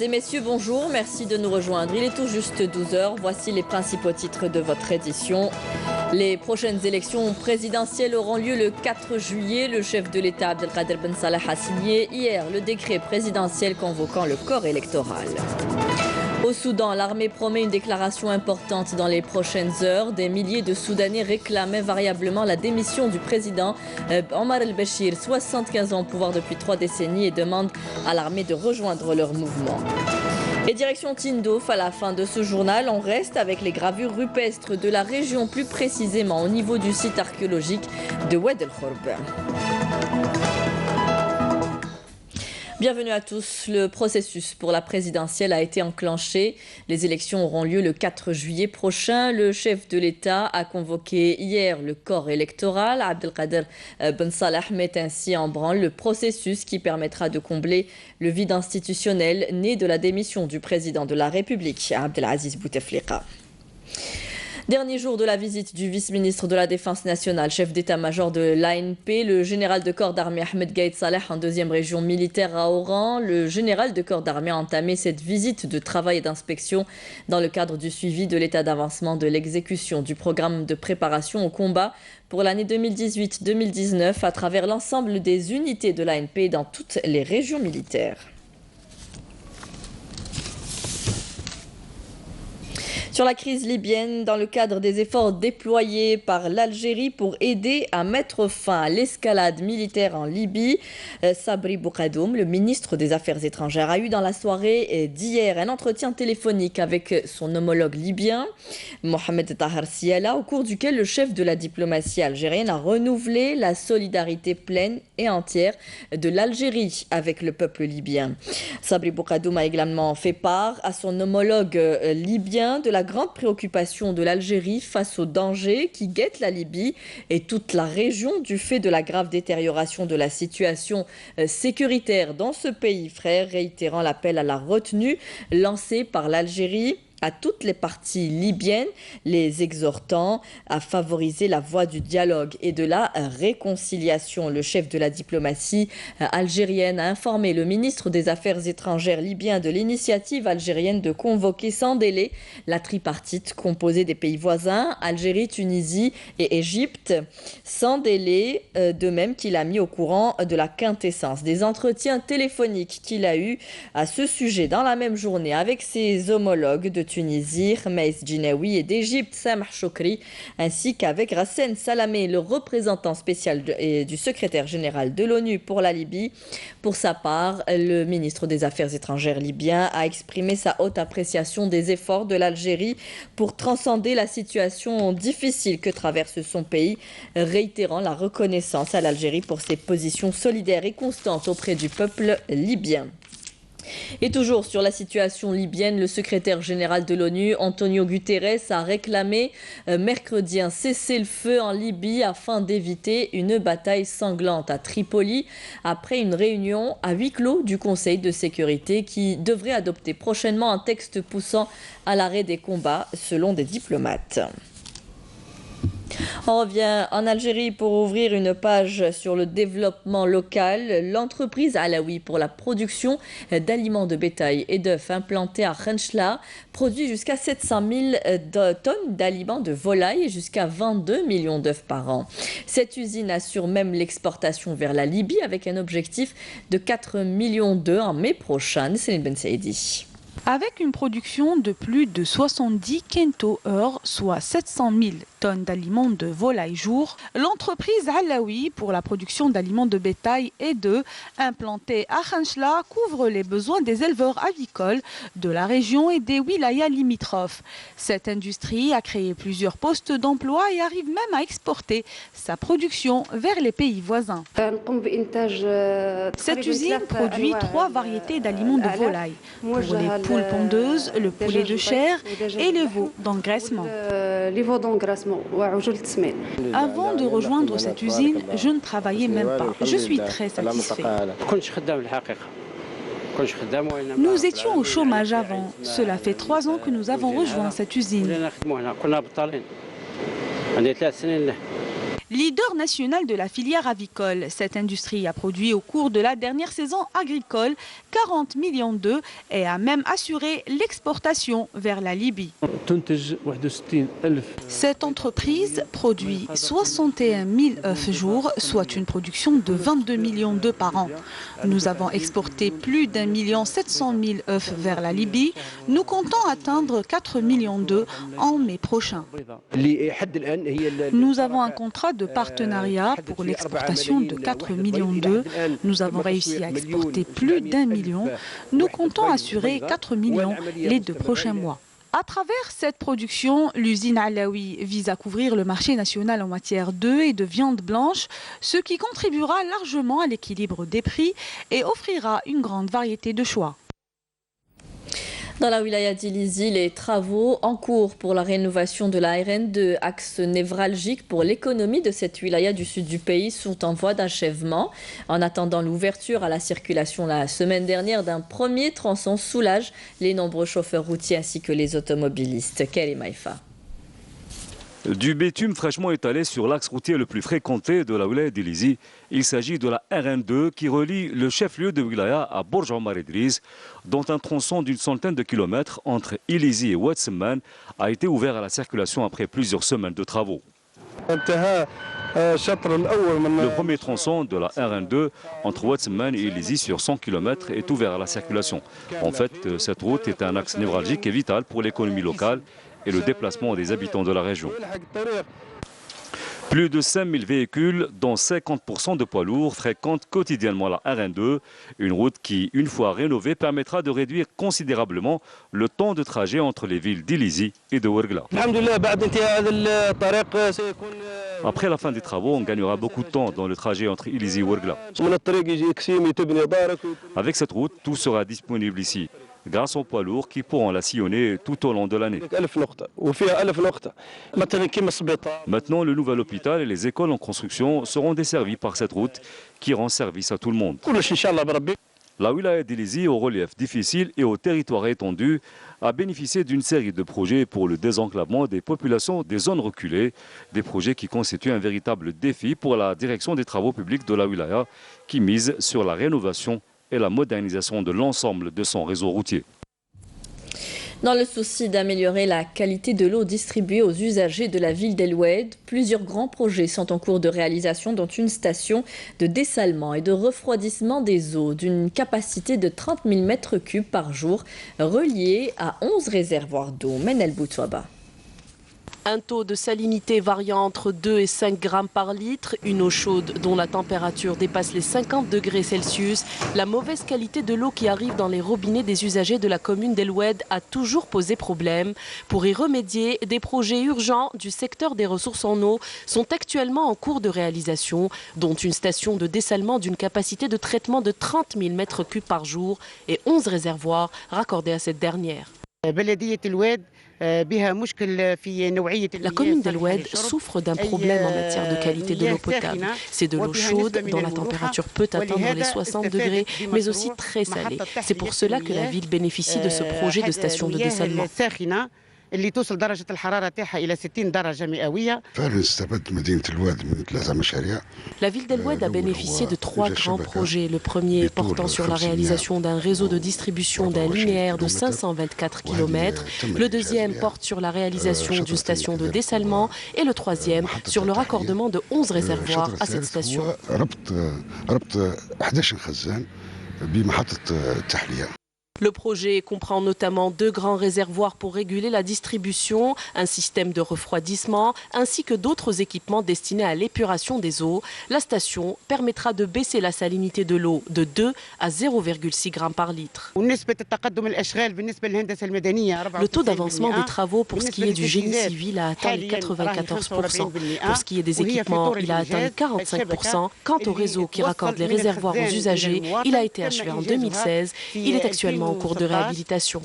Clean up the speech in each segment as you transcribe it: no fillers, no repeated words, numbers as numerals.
et messieurs, bonjour, merci de nous rejoindre. Il est tout juste 12 h, voici les principaux titres de votre édition. Les prochaines élections présidentielles auront lieu le 4 juillet. Le chef de l'État, Abdelkader Ben Salah, a signé hier le décret présidentiel convoquant le corps électoral. Au Soudan, l'armée promet une déclaration importante dans les prochaines heures. Des milliers de Soudanais réclamaient variablement la démission du président Omar el-Béchir, 75 ans au pouvoir depuis 3 décennies, et demandent à l'armée de rejoindre leur mouvement. Et direction Tindouf, à la fin de ce journal, on reste avec les gravures rupestres de la région, plus précisément au niveau du site archéologique de Oued el-Khourb. Bienvenue à tous. Le processus pour la présidentielle a été enclenché. Les élections auront lieu le 4 juillet prochain. Le chef de l'État a convoqué hier le corps électoral. Abdelkader Ben Salah met ainsi en branle le processus qui permettra de combler le vide institutionnel né de la démission du président de la République, Abdelaziz Bouteflika. Dernier jour de la visite du vice-ministre de la Défense nationale, chef d'état-major de l'ANP, le général de corps d'armée Ahmed Gaïd Saleh en 2e région militaire à Oran. Le général de corps d'armée a entamé cette visite de travail et d'inspection dans le cadre du suivi de l'état d'avancement de l'exécution du programme de préparation au combat pour l'année 2018-2019 à travers l'ensemble des unités de l'ANP dans toutes les régions militaires. Sur la crise libyenne, dans le cadre des efforts déployés par l'Algérie pour aider à mettre fin à l'escalade militaire en Libye, Sabri Boukadoum, le ministre des Affaires étrangères, a eu dans la soirée d'hier un entretien téléphonique avec son homologue libyen, Mohamed Tahar Siala, au cours duquel le chef de la diplomatie algérienne a renouvelé la solidarité pleine et entière de l'Algérie avec le peuple libyen. Sabri Boukadoum a également fait part à son homologue libyen de la grande préoccupation de l'Algérie face aux dangers qui guettent la Libye et toute la région du fait de la grave détérioration de la situation sécuritaire dans ce pays frère, réitérant l'appel à la retenue lancé par l'Algérie à toutes les parties libyennes, les exhortant à favoriser la voie du dialogue et de la réconciliation. Le chef de la diplomatie algérienne a informé le ministre des Affaires étrangères libyen de l'initiative algérienne de convoquer sans délai la tripartite composée des pays voisins, Algérie, Tunisie et Égypte, sans délai, de même qu'il a mis au courant de la quintessence des entretiens téléphoniques qu'il a eus à ce sujet dans la même journée avec ses homologues de Tunisie, Meis Djinaoui, et d'Égypte, Samah Choukri, ainsi qu'avec Rassen Salamé, le représentant spécial du secrétaire général de l'ONU pour la Libye. Pour sa part, le ministre des Affaires étrangères libyen a exprimé sa haute appréciation des efforts de l'Algérie pour transcender la situation difficile que traverse son pays, réitérant la reconnaissance à l'Algérie pour ses positions solidaires et constantes auprès du peuple libyen. Et toujours sur la situation libyenne, le secrétaire général de l'ONU, Antonio Guterres, a réclamé mercredi un cessez-le-feu en Libye afin d'éviter une bataille sanglante à Tripoli après une réunion à huis clos du Conseil de sécurité qui devrait adopter prochainement un texte poussant à l'arrêt des combats selon des diplomates. On revient en Algérie pour ouvrir une page sur le développement local. L'entreprise Alaoui pour la production d'aliments de bétail et d'œufs implantée à Khenchla produit jusqu'à 700 000 tonnes d'aliments de volaille et jusqu'à 22 millions d'œufs par an. Cette usine assure même l'exportation vers la Libye avec un objectif de 4 millions d'œufs en mai prochain. Céline Ben Saïdi. Avec une production de plus de 70 quintos-heure, soit 700 000 tonnes d'aliments de volaille jour, l'entreprise Alaoui pour la production d'aliments de bétail et d'œufs implantée à Khenchla couvre les besoins des éleveurs avicoles de la région et des wilayas limitrophes. Cette industrie a créé plusieurs postes d'emploi et arrive même à exporter sa production vers les pays voisins. Cette usine produit 3 variétés d'aliments de volaille pour les poules pondeuses, le poulet de chair et le veau d'engraissement. Avant de rejoindre cette usine, je ne travaillais même pas. Je suis très satisfait. Nous étions au chômage avant. Cela fait 3 ans que nous avons rejoint cette usine. Leader national de la filière avicole, cette industrie a produit au cours de la dernière saison agricole 40 millions d'œufs et a même assuré l'exportation vers la Libye. Cette entreprise produit 61 000 œufs jour, soit une production de 22 millions d'œufs par an. Nous avons exporté plus d'1 700 000 œufs vers la Libye. Nous comptons atteindre 4 millions d'œufs en mai prochain. Nous avons un contrat de partenariat pour l'exportation de 4 millions d'œufs. Nous avons réussi à exporter plus d'1 million. Nous comptons assurer 4 millions les 2 prochains mois. À travers cette production, l'usine Alaoui vise à couvrir le marché national en matière d'œufs et de viande blanche, ce qui contribuera largement à l'équilibre des prix et offrira une grande variété de choix. Dans la wilaya d'Ilizi, les travaux en cours pour la rénovation de la RN2, axe névralgique pour l'économie de cette wilaya du sud du pays, sont en voie d'achèvement. En attendant l'ouverture à la circulation la semaine dernière d'un premier tronçon soulage les nombreux chauffeurs routiers ainsi que les automobilistes. Kelly Maïfa. Du bitume fraîchement étalé sur l'axe routier le plus fréquenté de la wilaya d'Ilizi. Il s'agit de la RN2 qui relie le chef-lieu de wilaya à Bourj Omar Idriss, dont un tronçon d'une centaine de kilomètres entre Ilizi et Oued Semman a été ouvert à la circulation après plusieurs semaines de travaux. Le premier tronçon de la RN2 entre Oued Semman et Ilizi sur 100 km est ouvert à la circulation. En fait, cette route est un axe névralgique et vital pour l'économie locale et le déplacement des habitants de la région. Plus de 5000 véhicules, dont 50% de poids lourds, fréquentent quotidiennement la RN2, une route qui, une fois rénovée, permettra de réduire considérablement le temps de trajet entre les villes d'Ilizi et de Ouergla. Après la fin des travaux, on gagnera beaucoup de temps dans le trajet entre Ilizi et Ouergla. Avec cette route, tout sera disponible ici, grâce aux poids lourds qui pourront la sillonner tout au long de l'année. Maintenant, le nouvel hôpital et les écoles en construction seront desservis par cette route qui rend service à tout le monde. La wilaya d'Ilizi, au relief difficile et au territoire étendu, a bénéficié d'une série de projets pour le désenclavement des populations des zones reculées, des projets qui constituent un véritable défi pour la direction des travaux publics de la wilaya, qui mise sur la rénovation et la modernisation de l'ensemble de son réseau routier. Dans le souci d'améliorer la qualité de l'eau distribuée aux usagers de la ville d'El Oued, plusieurs grands projets sont en cours de réalisation, dont une station de dessalement et de refroidissement des eaux d'une capacité de 30 000 m3 par jour, reliée à 11 réservoirs d'eau. Menel Boutouaba. Un taux de salinité variant entre 2 et 5 grammes par litre, une eau chaude dont la température dépasse les 50 degrés Celsius, la mauvaise qualité de l'eau qui arrive dans les robinets des usagers de la commune d'El Oued a toujours posé problème. Pour y remédier, des projets urgents du secteur des ressources en eau sont actuellement en cours de réalisation, dont une station de dessalement d'une capacité de traitement de 30 000 m3 par jour et 11 réservoirs raccordés à cette dernière. La commune d'El Oued souffre d'un problème en matière de qualité de l'eau potable. C'est de l'eau chaude dont la température peut atteindre les 60 degrés, mais aussi très salée. C'est pour cela que la ville bénéficie de ce projet de station de dessalement. اللي توصل درجة الحرارة تاعها إلى 60 درجة مئوية. فعلا استفدت مدينة الواد من 3 مشاريع. La ville d'El Oued a bénéficié de 3 grands projets. Le premier portant sur la réalisation d'un réseau de distribution d'un linéaire de 524 km. Le deuxième porte sur la réalisation d'une station de dessalement. Et le troisième sur le raccordement de 11 réservoirs à cette station. Le projet comprend notamment 2 grands réservoirs pour réguler la distribution, un système de refroidissement ainsi que d'autres équipements destinés à l'épuration des eaux. La station permettra de baisser la salinité de l'eau de 2 à 0,6 grammes par litre. Le taux d'avancement des travaux pour ce qui est du génie civil a atteint les 94%. Pour ce qui est des équipements, il a atteint les 45%. Quant au réseau qui raccorde les réservoirs aux usagers, il a été achevé en 2016. Il est actuellement en cours de réhabilitation.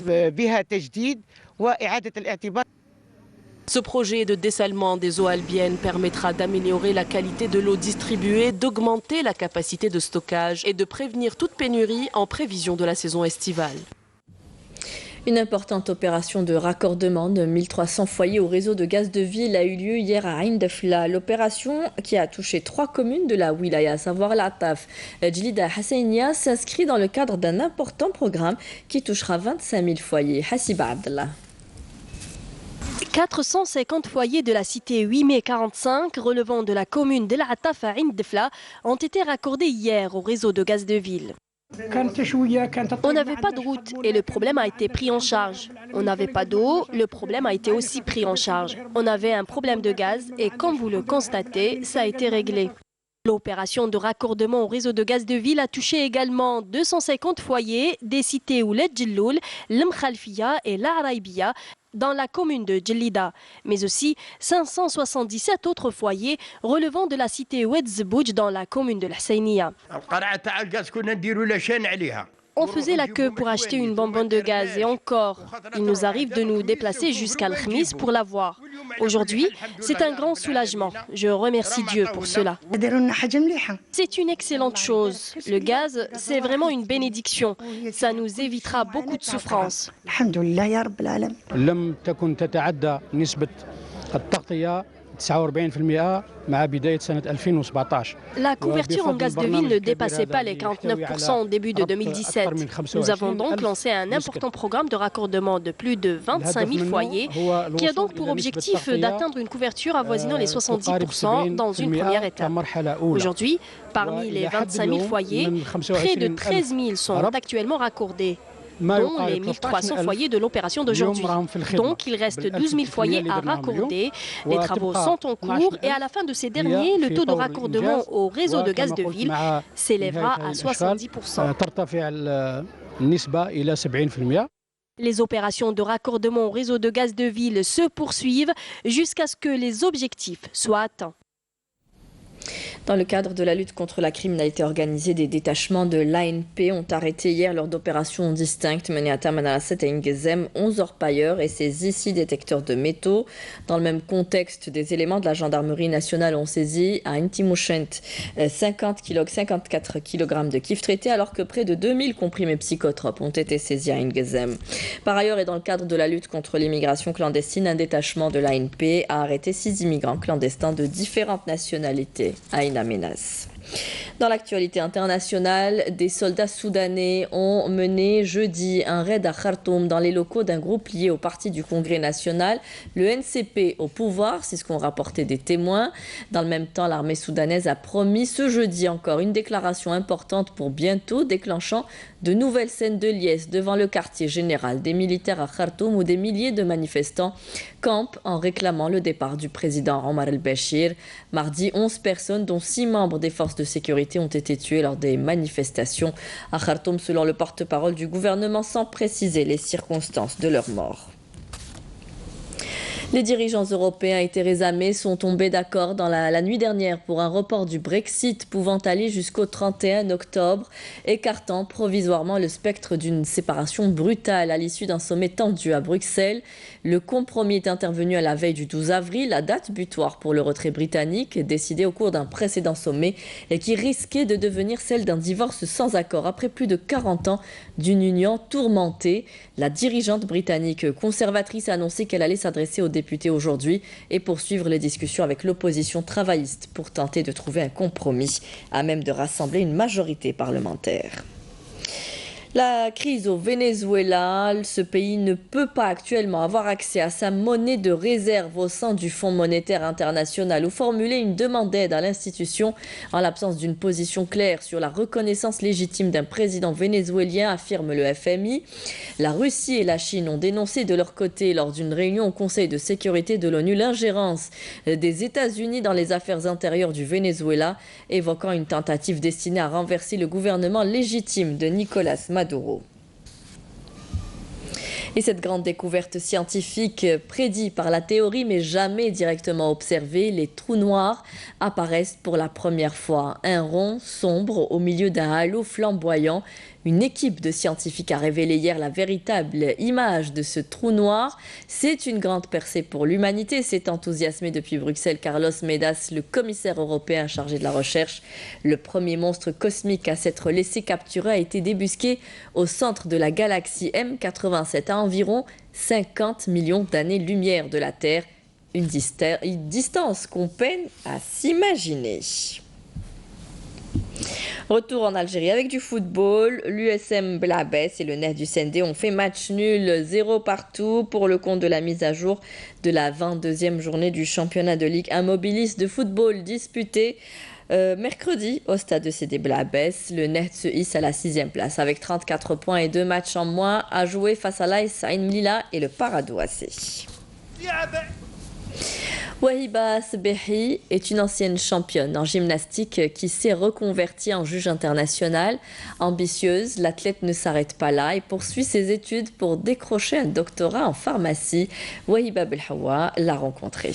Ce projet de dessalement des eaux albiennes permettra d'améliorer la qualité de l'eau distribuée, d'augmenter la capacité de stockage et de prévenir toute pénurie en prévision de la saison estivale. Une importante opération de raccordement de 1300 foyers au réseau de gaz de ville a eu lieu hier à Ain Defla. L'opération, qui a touché 3 communes de la wilaya, à savoir Lataf, Djlida, Hassainia, s'inscrit dans le cadre d'un important programme qui touchera 25 000 foyers. Hassiba Abdallah. 450 foyers de la cité 8 mai 45 relevant de la commune d'El Ataf à Ain Defla ont été raccordés hier au réseau de gaz de ville. On n'avait pas de route et le problème a été pris en charge. On n'avait pas d'eau, le problème a été aussi pris en charge. On avait un problème de gaz et comme vous le constatez, ça a été réglé. L'opération de raccordement au réseau de gaz de ville a touché également 250 foyers des cités Ouled Djelloul, L'Mkhalfia et l'Araïbia dans la commune de Djellida, mais aussi 577 autres foyers relevant de la cité Oued Zebouj dans la commune de l'Hassainia. On faisait la queue pour acheter une bonbonne de gaz et encore, il nous arrive de nous déplacer jusqu'à L'Khmis pour l'avoir. Aujourd'hui, c'est un grand soulagement. Je remercie Dieu pour cela. C'est une excellente chose. Le gaz, c'est vraiment une bénédiction. Ça nous évitera beaucoup de souffrance. La couverture en gaz de ville ne dépassait pas les 49% au début de 2017. Nous avons donc lancé un important programme de raccordement de plus de 25 000 foyers qui a donc pour objectif d'atteindre une couverture avoisinant les 70% dans une première étape. Aujourd'hui, parmi les 25 000 foyers, près de 13 000 sont actuellement raccordés, dont les 1300 foyers de l'opération d'aujourd'hui. Donc, il reste 12 000 foyers à raccorder. Les travaux sont en cours et à la fin de ces derniers, le taux de raccordement au réseau de gaz de ville s'élèvera à 70%. Les opérations de raccordement au réseau de gaz de ville se poursuivent jusqu'à ce que les objectifs soient atteints. Dans le cadre de la lutte contre la criminalité organisée, des détachements de l'ANP ont arrêté hier lors d'opérations distinctes menées à Tamanrasset et Ngezem 11 orpailleurs et saisi 6 détecteurs de métaux. Dans le même contexte, des éléments de la gendarmerie nationale ont saisi à Intimouchent 54 kg de kif traité alors que près de 2000 comprimés psychotropes ont été saisis à Ngezem. Par ailleurs, et dans le cadre de la lutte contre l'immigration clandestine, un détachement de l'ANP a arrêté 6 immigrants clandestins de différentes nationalités à Inamenas. Dans l'actualité internationale, des soldats soudanais ont mené jeudi un raid à Khartoum dans les locaux d'un groupe lié au parti du Congrès national, le NCP au pouvoir, c'est ce qu'ont rapporté des témoins. Dans le même temps, l'armée soudanaise a promis ce jeudi encore une déclaration importante pour bientôt, déclenchant de nouvelles scènes de liesse devant le quartier général des militaires à Khartoum où des milliers de manifestants campent en réclamant le départ du président Omar el-Béchir. Mardi, 11 personnes, dont 6 membres des forces de sécurité, ont été tuées lors des manifestations à Khartoum, selon le porte-parole du gouvernement, sans préciser les circonstances de leur mort. Les dirigeants européens et Theresa May sont tombés d'accord dans la nuit dernière pour un report du Brexit pouvant aller jusqu'au 31 octobre, écartant provisoirement le spectre d'une séparation brutale à l'issue d'un sommet tendu à Bruxelles. Le compromis est intervenu à la veille du 12 avril, la date butoir pour le retrait britannique, décidé au cours d'un précédent sommet et qui risquait de devenir celle d'un divorce sans accord après plus de 40 ans d'une union tourmentée. La dirigeante britannique conservatrice a annoncé qu'elle allait s'adresser aux députés aujourd'hui et poursuivre les discussions avec l'opposition travailliste pour tenter de trouver un compromis à même de rassembler une majorité parlementaire. La crise au Venezuela, ce pays ne peut pas actuellement avoir accès à sa monnaie de réserve au sein du Fonds monétaire international ou formuler une demande d'aide à l'institution en l'absence d'une position claire sur la reconnaissance légitime d'un président vénézuélien, affirme le FMI. La Russie et la Chine ont dénoncé de leur côté lors d'une réunion au Conseil de sécurité de l'ONU l'ingérence des États-Unis dans les affaires intérieures du Venezuela, évoquant une tentative destinée à renverser le gouvernement légitime de Nicolas Maduro. Et cette grande découverte scientifique prédite par la théorie mais jamais directement observée, les trous noirs apparaissent pour la première fois. Un rond sombre au milieu d'un halo flamboyant, Une équipe de scientifiques a révélé hier la véritable image de ce trou noir. C'est une grande percée pour l'humanité, s'est enthousiasmé depuis Bruxelles Carlos Medas, le commissaire européen chargé de la recherche. Le premier monstre cosmique à s'être laissé capturer a été débusqué au centre de la galaxie M87 à environ 50 millions d'années-lumière de la Terre. Une distance qu'on peine à s'imaginer. Retour en Algérie avec du football. L'USM Blabès et le Nef du CND ont fait match nul 0 partout pour le compte de la mise à jour de la 22e journée du championnat de Ligue 1 mobiliste de football disputé mercredi au stade de CD Blabès. Le Nef se hisse à la 6e place avec 34 points et 2 matchs en moins à jouer face à l'AS Ain Lila et le Paradou AC. Wahiba Sbehi est une ancienne championne en gymnastique qui s'est reconvertie en juge international. Ambitieuse, l'athlète ne s'arrête pas là et poursuit ses études pour décrocher un doctorat en pharmacie. Wahiba Belhawa l'a rencontrée.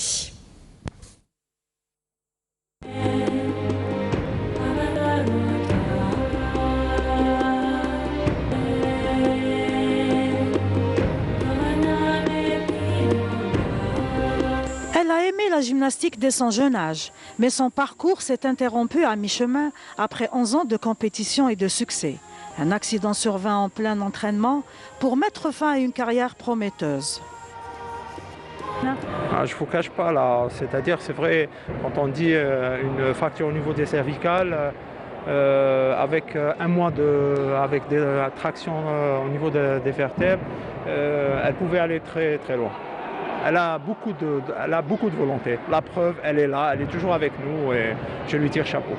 Elle a aimé la gymnastique dès son jeune âge, mais son parcours s'est interrompu à mi-chemin après 11 ans de compétition et de succès. Un accident survint en plein entraînement pour mettre fin à une carrière prometteuse. Je ne vous cache pas là, c'est-à-dire c'est vrai, quand on dit une fracture au niveau des cervicales, avec un mois avec des tractions au niveau des vertèbres, elle pouvait aller très très loin. Elle a beaucoup de volonté. La preuve, elle est là, elle est toujours avec nous et je lui tire chapeau.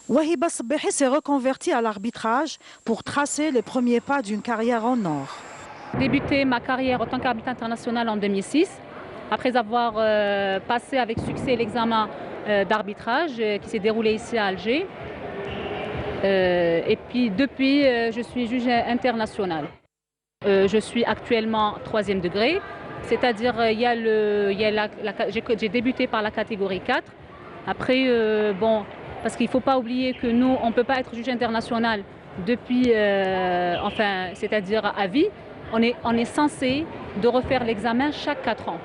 Wahiba Sbehi s'est reconvertie à l'arbitrage pour tracer les premiers pas d'une carrière en or. J'ai débuté ma carrière en tant qu'arbitre international en 2006, après avoir passé avec succès l'examen d'arbitrage qui s'est déroulé ici à Alger. Et puis depuis, je suis juge international. Je suis actuellement 3e degré. C'est-à-dire, j'ai débuté par la catégorie 4. Après, parce qu'il ne faut pas oublier que nous, on ne peut pas être juge international depuis, c'est-à-dire à vie. On est censé de refaire l'examen chaque 4 ans.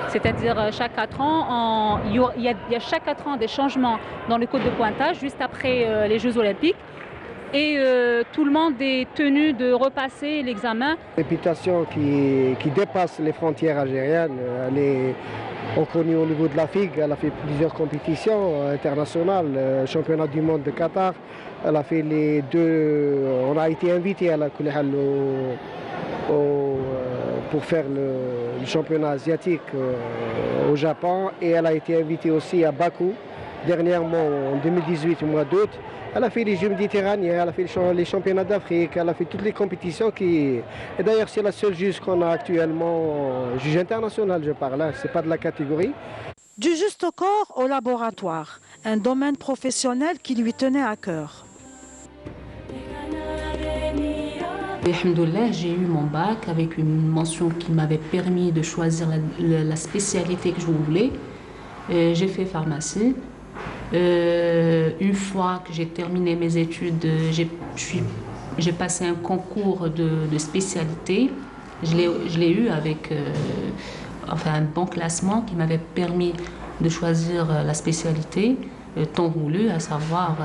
C'est-à-dire, chaque 4 ans, il y a chaque 4 ans des changements dans le code de pointage, juste après les Jeux Olympiques. Et tout le monde est tenu de repasser l'examen. Réputation qui dépasse les frontières algériennes. Elle est reconnue au niveau de la FIG. Elle a fait plusieurs compétitions internationales, championnat du monde de Qatar. Elle a fait les 2. On a été invité à la Kulihal pour faire le championnat asiatique au Japon. Et elle a été invitée aussi à Bakou, dernièrement en 2018 au mois d'août. Elle a fait les Jeux méditerranéens, elle a fait les championnats d'Afrique, elle a fait toutes les compétitions Et d'ailleurs, c'est la seule juge qu'on a actuellement, juge international, je parle, hein, c'est pas de la catégorie. Du juste au corps au laboratoire, un domaine professionnel qui lui tenait à cœur. Alhamdoulilah, j'ai eu mon bac avec une mention qui m'avait permis de choisir la spécialité que je voulais. J'ai fait pharmacie. Une fois que j'ai terminé mes études, j'ai passé un concours de spécialité. Je l'ai eu avec un bon classement qui m'avait permis de choisir la spécialité tant voulu, à savoir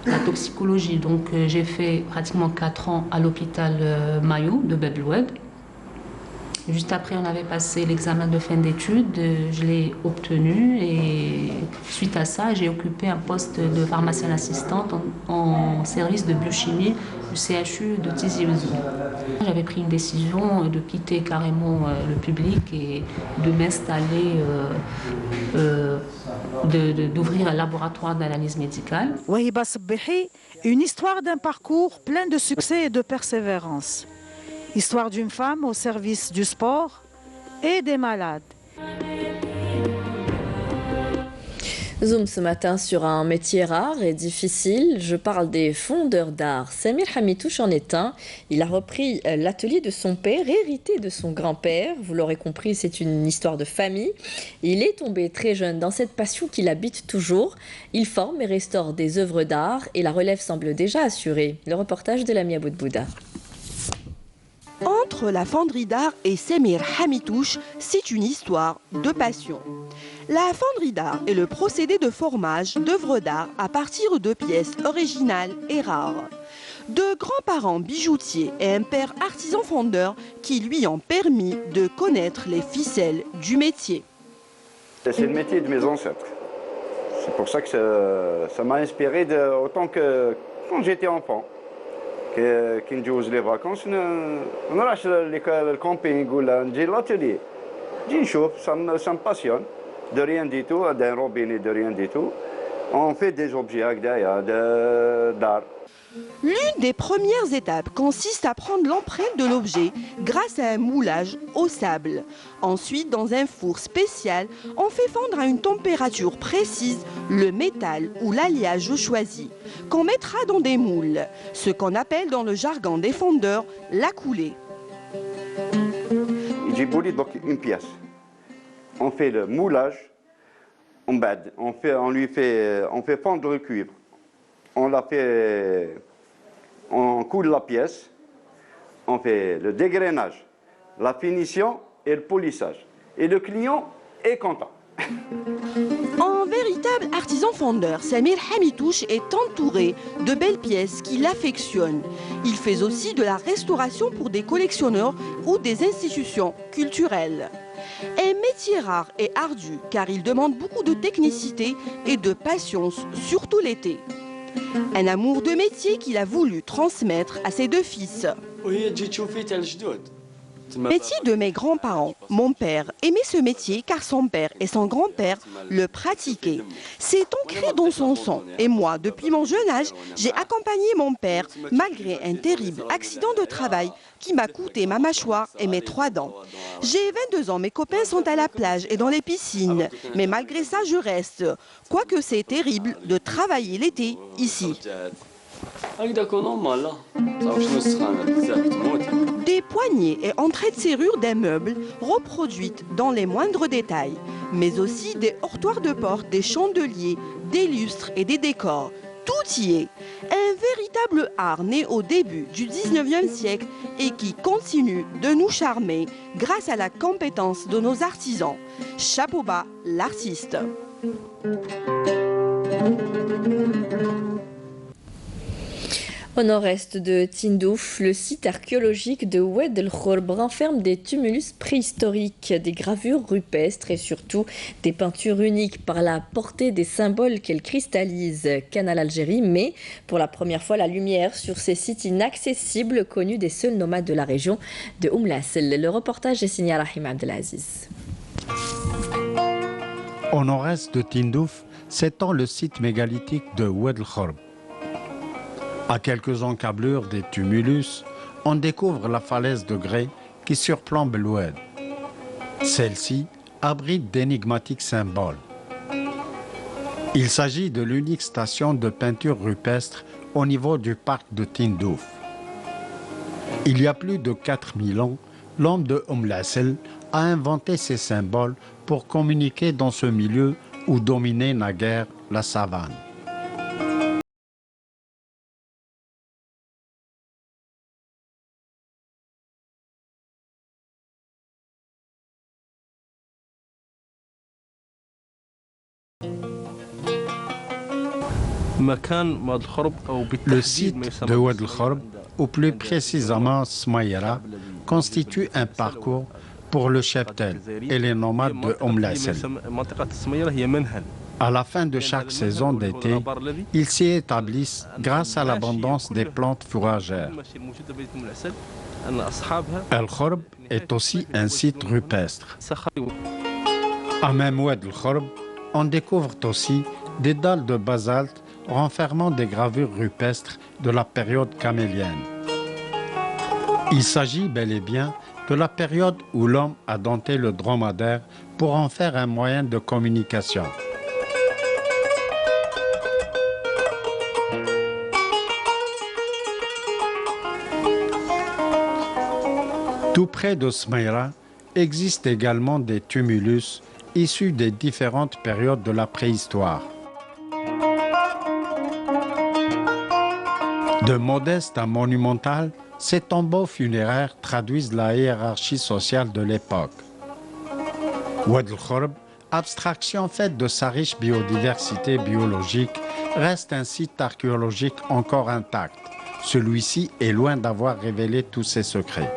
la toxicologie. Donc j'ai fait pratiquement 4 ans à l'hôpital Mayou de Bab el Oued. Juste après, on avait passé l'examen de fin d'études, je l'ai obtenu et suite à ça, j'ai occupé un poste de pharmacienne assistante en service de biochimie du CHU de Tizi Ouzou. J'avais pris une décision de quitter carrément le public et de m'installer, d'ouvrir un laboratoire d'analyse médicale. Wahiba Sbehi, une histoire d'un parcours plein de succès et de persévérance. Histoire d'une femme au service du sport et des malades. Zoom ce matin sur un métier rare et difficile. Je parle des fondeurs d'art. Samir Hamitouche en est un. Il a repris l'atelier de son père, hérité de son grand-père. Vous l'aurez compris, c'est une histoire de famille. Il est tombé très jeune dans cette passion qui l'habite toujours. Il forme et restaure des œuvres d'art et la relève semble déjà assurée. Le reportage de Lamia Boudbouda. Entre la fonderie d'art et Samir Hamitouche, c'est une histoire de passion. La fonderie d'art est le procédé de formage d'œuvres d'art à partir de pièces originales et rares. De grands-parents bijoutiers et un père artisan fondeur qui lui ont permis de connaître les ficelles du métier. C'est le métier de mes ancêtres. C'est pour ça que ça m'a inspiré autant que quand j'étais enfant. كي نجوز لي فاكونس نروح للكامبينغ ولا نجي لاتيلي نجي نشوف ça me passionne de rien du tout d'un robinet de rien du tout on fait des objets هكذايا d'art. L'une des premières étapes consiste à prendre l'empreinte de l'objet grâce à un moulage au sable. Ensuite, dans un four spécial, on fait fondre à une température précise le métal ou l'alliage choisi, qu'on mettra dans des moules, ce qu'on appelle dans le jargon des fondeurs la coulée. J'ai bouli donc une pièce. On fait le moulage, on fait fondre le cuivre. On coule la pièce, on fait le dégrainage, la finition et le polissage. Et le client est content. En véritable artisan fondeur, Samir Hamitouche est entouré de belles pièces qu'il affectionne. Il fait aussi de la restauration pour des collectionneurs ou des institutions culturelles. Un métier rare et ardu car il demande beaucoup de technicité et de patience, surtout l'été. Un amour de métier qu'il a voulu transmettre à ses deux fils. Métier de mes grands-parents. Mon père aimait ce métier car son père et son grand-père le pratiquaient. C'est ancré dans son sang. Et moi, depuis mon jeune âge, j'ai accompagné mon père malgré un terrible accident de travail qui m'a coûté ma mâchoire et mes 3 dents. J'ai 22 ans, mes copains sont à la plage et dans les piscines. Mais malgré ça, je reste. Quoique c'est terrible de travailler l'été ici. Des poignées et entrées de serrure d'un meuble reproduites dans les moindres détails, mais aussi des heurtoirs de porte, des chandeliers, des lustres et des décors. Tout y est. Un véritable art né au début du 19e siècle et qui continue de nous charmer grâce à la compétence de nos artisans. Chapeau bas, l'artiste. Au nord-est de Tindouf, le site archéologique de Oued El Khorb renferme des tumulus préhistoriques, des gravures rupestres et surtout des peintures uniques par la portée des symboles qu'elles cristallisent. Canal Algérie met pour la première fois la lumière sur ces sites inaccessibles connus des seuls nomades de la région de Oumlassel. Le reportage est signé à Rahim Abdelaziz. Au nord-est de Tindouf s'étend le site mégalithique de Oued El Khorb. À quelques encablures des tumulus, on découvre la falaise de grès qui surplombe l'Oued. Celle-ci abrite d'énigmatiques symboles. Il s'agit de l'unique station de peinture rupestre au niveau du parc de Tindouf. Il y a plus de 4000 ans, l'homme de Oumlassel a inventé ces symboles pour communiquer dans ce milieu où dominait naguère la savane. Le site de Oued El Khorb, ou plus précisément Smaïra, constitue un parcours pour le cheptel et les nomades de Oumlassel. À la fin de chaque saison d'été, ils s'y établissent grâce à l'abondance des plantes fourragères. El Khorb est aussi un site rupestre. À même Oued El Khorb, on découvre aussi des dalles de basalte renfermant des gravures rupestres de la période camélienne. Il s'agit bel et bien de la période où l'homme a dompté le dromadaire pour en faire un moyen de communication. Tout près de Smaïra existent également des tumulus issus des différentes périodes de la préhistoire. De modeste à monumental, ces tombeaux funéraires traduisent la hiérarchie sociale de l'époque. Oued El Khorb, abstraction faite de sa riche biodiversité biologique, reste un site archéologique encore intact. Celui-ci est loin d'avoir révélé tous ses secrets.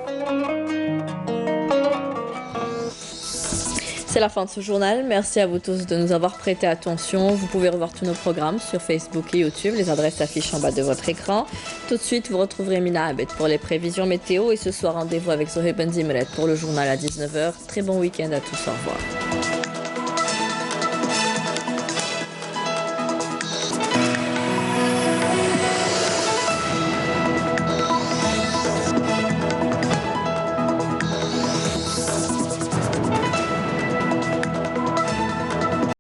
C'est la fin de ce journal. Merci à vous tous de nous avoir prêté attention. Vous pouvez revoir tous nos programmes sur Facebook et YouTube. Les adresses s'affichent en bas de votre écran. Tout de suite, vous retrouverez Mina Abed pour les prévisions météo. Et ce soir, rendez-vous avec Zoé Benzimret pour le journal à 19h. Très bon week-end à tous. Au revoir.